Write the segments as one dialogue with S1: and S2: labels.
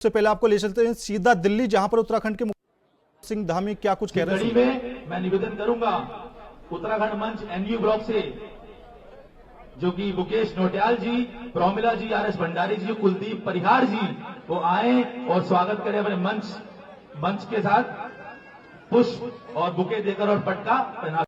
S1: से पहले आपको ले चलते हैं सीधा दिल्ली, जहां पर उत्तराखंड के मुख्यमंत्री सिंह धामी क्या कुछ कह रहे हैं।
S2: मैं निवेदन करूंगा उत्तराखंड मंच एनयू ब्लॉक से, जो कि मुकेश नोटियाल जी, प्रोमिला जी, आर एस भंडारी जी, कुलदीप परिहार जी, वो आए और स्वागत करें अपने मंच के साथ पुष्प और बुके देकर और पटका पहना।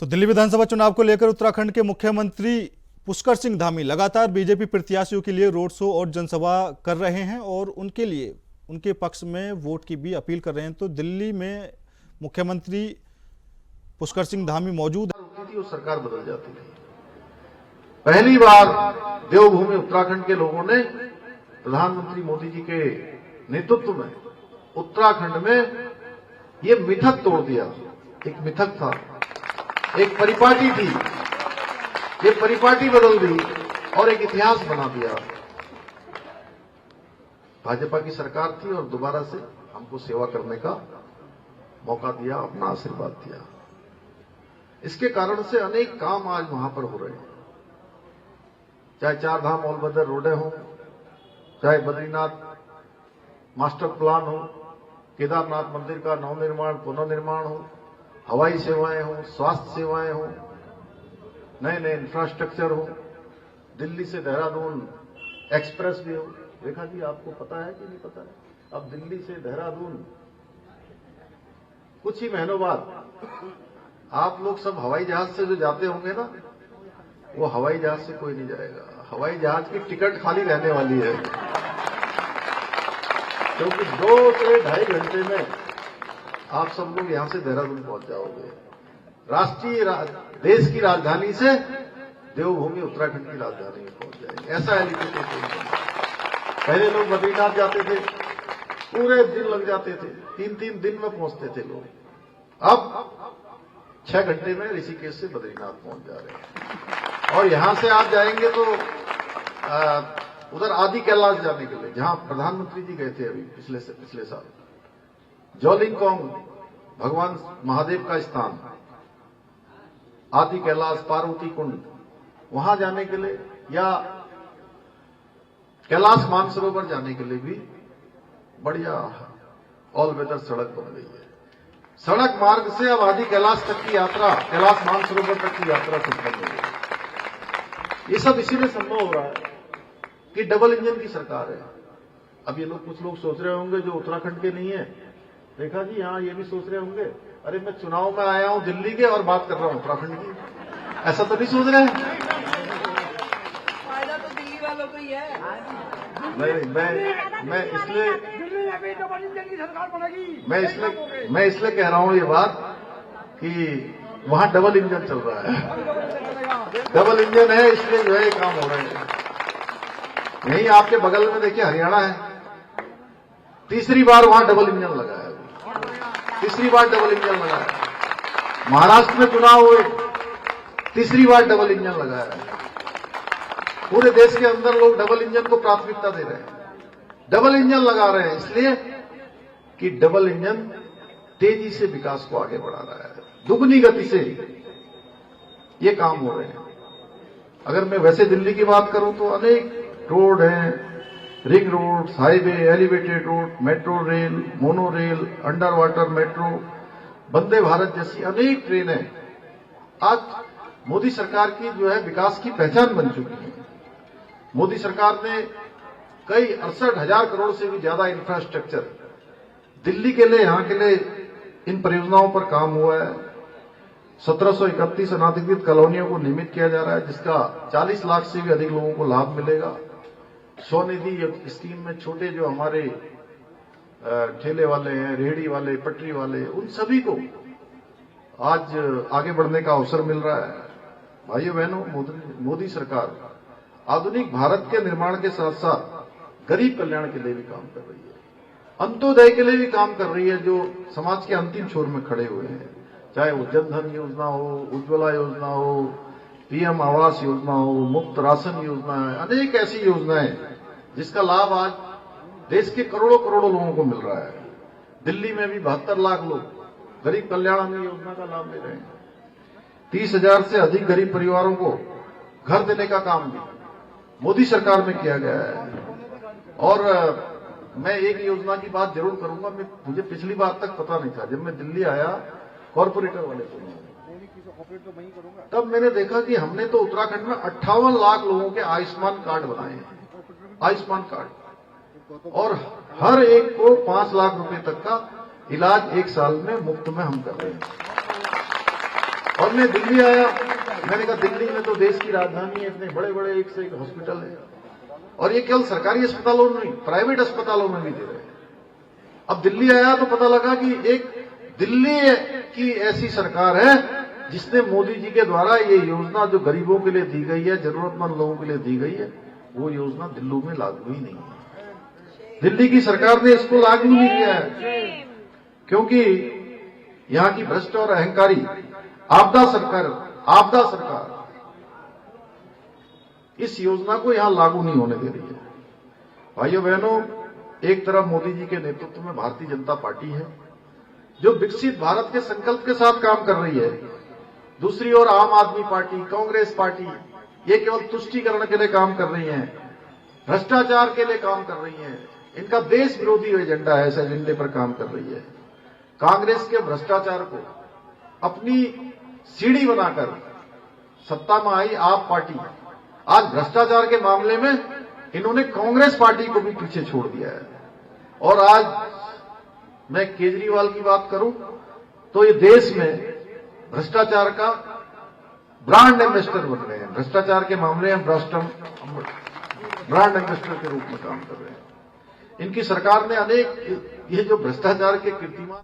S1: तो दिल्ली विधानसभा चुनाव को लेकर उत्तराखंड के मुख्यमंत्री पुष्कर सिंह धामी लगातार बीजेपी प्रत्याशियों के लिए रोड शो और जनसभा कर रहे हैं और उनके लिए उनके पक्ष में वोट की भी अपील कर रहे हैं। तो दिल्ली में मुख्यमंत्री पुष्कर सिंह धामी मौजूद
S3: है। सरकार बदल जाती है। पहली बार देवभूमि उत्तराखंड के लोगों ने प्रधानमंत्री मोदी जी के नेतृत्व में उत्तराखंड में ये मिथक तोड़ दिया। एक मिथक था, एक परिपाटी थी, ये परिपाटी बदल दी और एक इतिहास बना दिया। भाजपा की सरकार थी और दोबारा से हमको सेवा करने का मौका दिया, अपना आशीर्वाद दिया। इसके कारण से अनेक काम आज वहां पर हो रहे हैं, चाहे चार धाम ऑल वेदर रोडें हो, चाहे बद्रीनाथ मास्टर प्लान हो, केदारनाथ मंदिर का नवनिर्माण पुनर्निर्माण हो, हवाई सेवाएं हो, स्वास्थ्य सेवाएं हो, नए नए इंफ्रास्ट्रक्चर हो, दिल्ली से देहरादून एक्सप्रेस भी हो। रेखा जी, आपको पता है कि नहीं पता है, अब दिल्ली से देहरादून कुछ ही महीनों बाद आप लोग सब हवाई जहाज से जो जाते होंगे ना, वो हवाई जहाज से कोई नहीं जाएगा। हवाई जहाज की टिकट खाली रहने वाली है, क्योंकि 2 से 2.5 घंटे में आप सब लोग यहां से देहरादून पहुंच जाओगे। देश की राजधानी से देवभूमि उत्तराखंड की राजधानी में पहुंच जाएंगे। ऐसा हेलीकॉप्टर। पहले लोग बद्रीनाथ जाते थे, पूरे दिन लग जाते थे, 3-3 दिन में पहुंचते थे लोग। अब 6 घंटे में ऋषिकेश से बद्रीनाथ पहुंच जा रहे हैं। और यहां से आप जाएंगे तो उधर आदि कैलाश जाने के लिए, जहां प्रधानमंत्री जी गए थे अभी पिछले साल, जोलिंगकोंग भगवान महादेव का स्थान, आदि कैलाश, पार्वती कुंड, वहां जाने के लिए या कैलाश मानसरोवर जाने के लिए भी बढ़िया ऑल वेदर सड़क बन गई है। सड़क मार्ग से अब आदि कैलाश तक की यात्रा, कैलाश मानसरोवर तक की यात्रा संभव हो गई। ये सब इसीलिए संभव हो रहा है कि डबल इंजन की सरकार है। अब ये लोग, कुछ लोग सोच रहे होंगे जो उत्तराखंड के नहीं है, रेखा जी यहां ये भी सोच रहे होंगे, अरे मैं चुनाव में आया हूं दिल्ली के और बात कर रहा हूं उत्तराखंड की। ऐसा तो नहीं सोच रहे हैं?
S4: फायदा तो दिल्ली वालों को ही है।
S3: मैं इसलिए
S4: दिल्ली में भी डबल इंजन की सरकार बनेगी।
S3: मैं इसलिए कह रहा हूं ये बात कि वहां डबल इंजन चल रहा है। डबल इंजन है, इसलिए जो है ये काम हो रहे हैं। यहीं आपके बगल में देखिए हरियाणा है, तीसरी बार वहां डबल इंजन लगा है। तीसरी बार डबल इंजन लगा है। महाराष्ट्र में चुनाव हुए, तीसरी बार डबल इंजन लगा है। पूरे देश के अंदर लोग डबल इंजन को प्राथमिकता दे रहे हैं, डबल इंजन लगा रहे हैं, इसलिए कि डबल इंजन तेजी से विकास को आगे बढ़ा रहा है, दुगनी गति से ये काम हो रहे हैं। अगर मैं वैसे दिल्ली की बात करूं तो अनेक रोड हैं, ring road, highway, elevated road, metro rail, mono rail, under water metro, Vande Bharat जैसी अनेक ट्रेनें आज मोदी सरकार की जो है विकास की पहचान बन चुकी है। मोदी सरकार ने कई 68,000 करोड़ से भी ज्यादा इंफ्रास्ट्रक्चर दिल्ली के लिए, यहां के लिए इन परियोजनाओं पर काम हुआ है। 1731 अनाधिकृत कॉलोनियों को नियमित किया जा रहा है, जिसका 40 लाख से भी अधिक लोगों को लाभ मिलेगा। स्वनिधि स्कीम में छोटे जो हमारे ठेले वाले हैं, रेहड़ी वाले, पटरी वाले, उन सभी को आज आगे बढ़ने का अवसर मिल रहा है। भाइयों बहनों, मोदी सरकार आधुनिक भारत के निर्माण के साथ साथ गरीब कल्याण के लिए भी काम कर रही है, अंत्योदय के लिए भी काम कर रही है, जो समाज के अंतिम छोर में खड़े हुए हैं। चाहे वो जन धन योजना हो, उज्ज्वला योजना हो, पीएम आवास योजना हो, मुफ्त राशन योजना है, अनेक ऐसी योजनाएं जिसका लाभ आज देश के करोड़ों करोड़ों लोगों को मिल रहा है। दिल्ली में भी 72 लाख लोग गरीब कल्याण अन्न योजना का लाभ ले रहे हैं। 30,000 से अधिक गरीब परिवारों को घर देने का काम भी मोदी सरकार में किया गया है। और मैं एक योजना की बात जरूर करूंगा, मुझे पिछली बार तक पता नहीं था। जब मैं दिल्ली आया कॉर्पोरेटर वाले को, तब मैंने देखा कि हमने तो उत्तराखंड में 58 लाख लोगों के आयुष्मान कार्ड बनाए हैं, आयुष्मान कार्ड, और हर एक को 5 लाख रुपए तक का इलाज 1 साल में मुफ्त में हम कर रहे हैं। और मैं दिल्ली आया, मैंने कहा दिल्ली में तो देश की राजधानी है, इतने बड़े बड़े एक से एक हॉस्पिटल है, और ये केवल सरकारी अस्पतालों में नहीं, प्राइवेट अस्पतालों में भी दे रहे हैं। अब दिल्ली आया तो पता लगा कि एक दिल्ली की ऐसी सरकार है जिसने मोदी जी के द्वारा ये योजना जो गरीबों के लिए दी गई है, जरूरतमंद लोगों के लिए दी गई है, वो योजना दिल्ली में लागू ही नहीं है। दिल्ली की सरकार ने इसको लागू नहीं किया है क्योंकि यहां की भ्रष्ट और अहंकारी आपदा सरकार इस योजना को यहां लागू नहीं होने दे रही है। भाइयों बहनों, एक तरफ मोदी जी के नेतृत्व में भारतीय जनता पार्टी है जो विकसित भारत के संकल्प के साथ काम कर रही है, दूसरी ओर आम आदमी पार्टी, कांग्रेस पार्टी ये केवल तुष्टीकरण के लिए काम कर रही हैं, भ्रष्टाचार के लिए काम कर रही हैं, इनका देश विरोधी एजेंडा है, इस एजेंडे पर काम कर रही है। कांग्रेस के भ्रष्टाचार को अपनी सीढ़ी बनाकर सत्ता में आई आप पार्टी, आज भ्रष्टाचार के मामले में इन्होंने कांग्रेस पार्टी को भी पीछे छोड़ दिया है। और आज मैं केजरीवाल की बात करूं तो ये देश में भ्रष्टाचार का ब्रांड एम्बेसडर बन गए हैं, भ्रष्टाचार के मामले में ब्रांड एम्बेसडर के रूप में काम कर रहे हैं। इनकी सरकार ने अनेक ये जो भ्रष्टाचार के कीर्तिमान